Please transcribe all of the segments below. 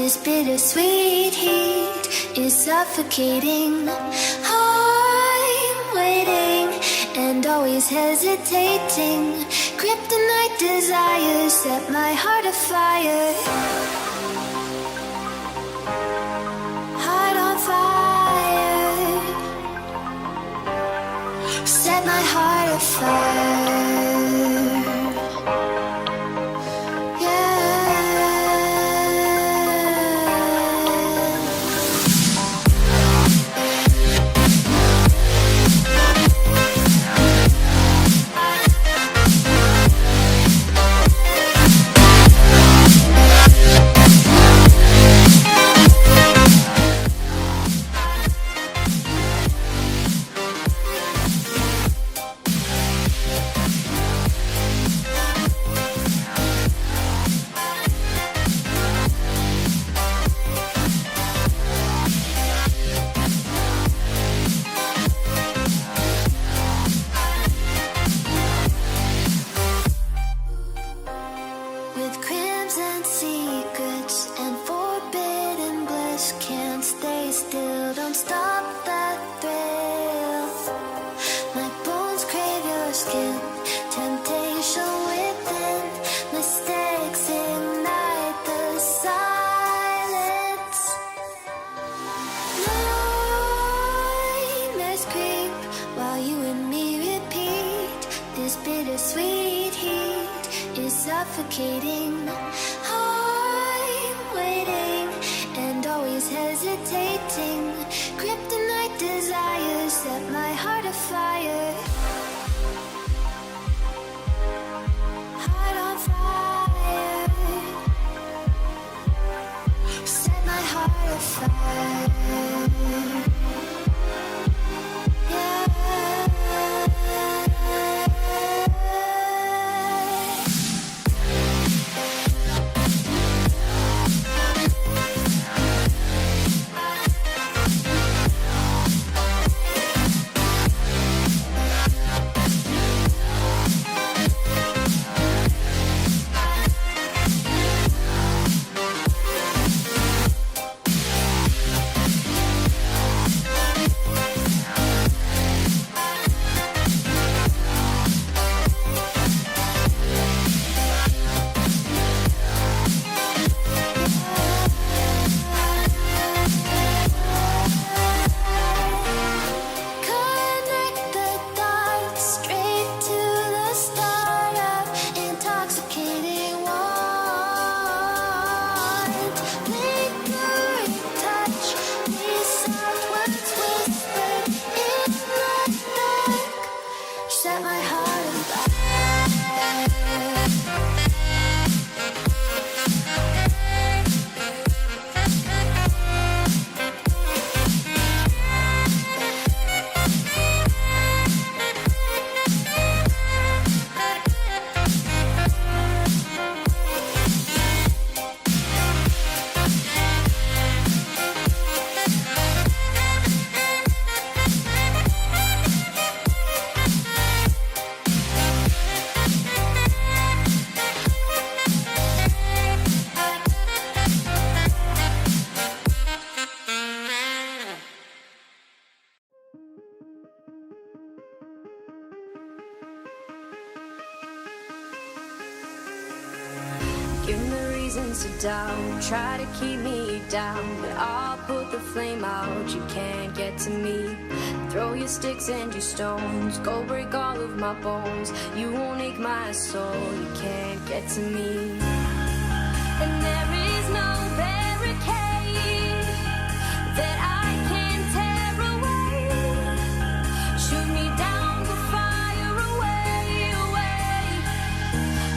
This bittersweet heat is suffocating. I'm waiting and always hesitating. Kryptonite desires set my heart afire. Heart on fire. Set my heart afire. Bittersweet heat is suffocating. I'm waiting and always hesitating. Kryptonite desires set my heart afire. Heart on fire. Set my heart afire. Give me reasons to doubt, try to keep me down, but I'll put the flame out, you can't get to me. Throw your sticks and your stones, go break all of my bones, you won't ache my soul, you can't get to me. And there is no barricade that I can tear away. Shoot me down, but fire away, away.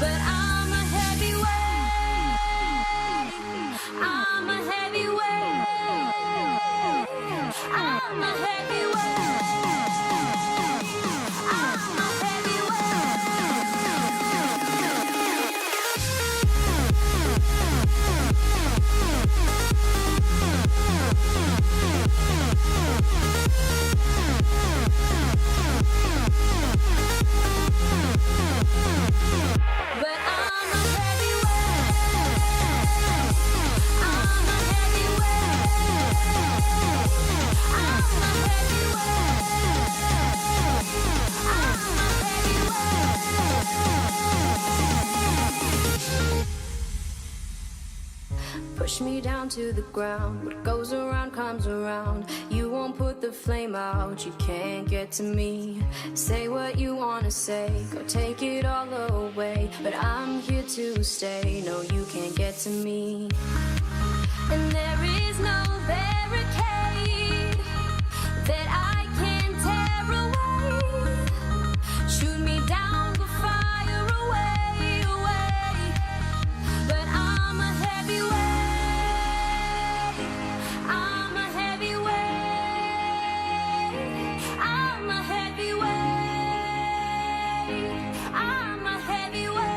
But I'm a heavyweight, I'm a heavyweight, I'm a heavyweight, I'm a heavyweight. down to the ground. What goes around comes around. You won't put the flame out, you can't get to me. Say what you wanna say, go take it all away, but I'm here to stay. No, you can't get to me. And there is no barricade that I can tear away. Shoot me down, go fire away, away. But I'm a heavyweight. I'm a heavyweight. I'm a heavyweight. I'm a heavyweight.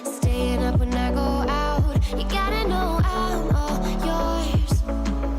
Staying up when I go out, you gotta know I'm all yours.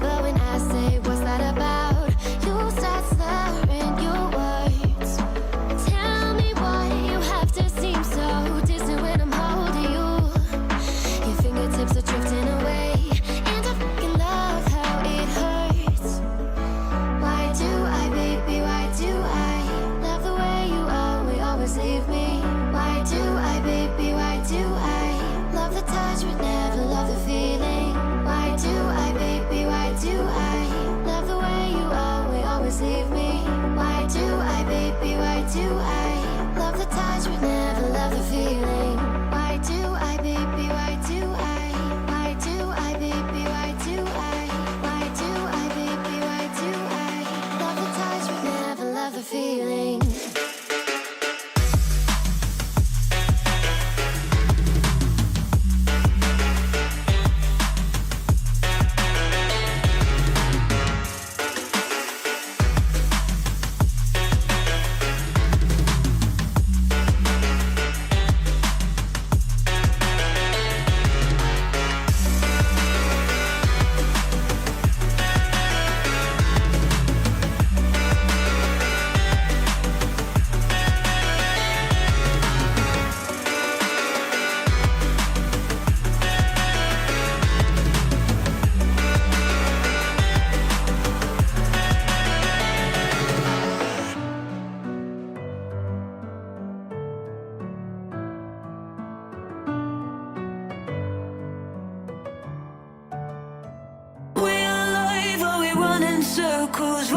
But when I say what's that about, you start slurring your words. Tell me why you have to seem so distant when I'm holding you. Your fingertips are drifting away, and I fucking love how it hurts. Why do I, baby, why do I love the way you always leave me? Why do I, baby, why do I love the touch but never love the feeling? Why do I, baby, why do I love the way you always leave me? Why do I, baby, why do I love the touch but never love the feeling? Why do I, baby, why do I? Why do I, baby, why do I? Why do I, baby, why do I love the touch but never love the feeling? Circles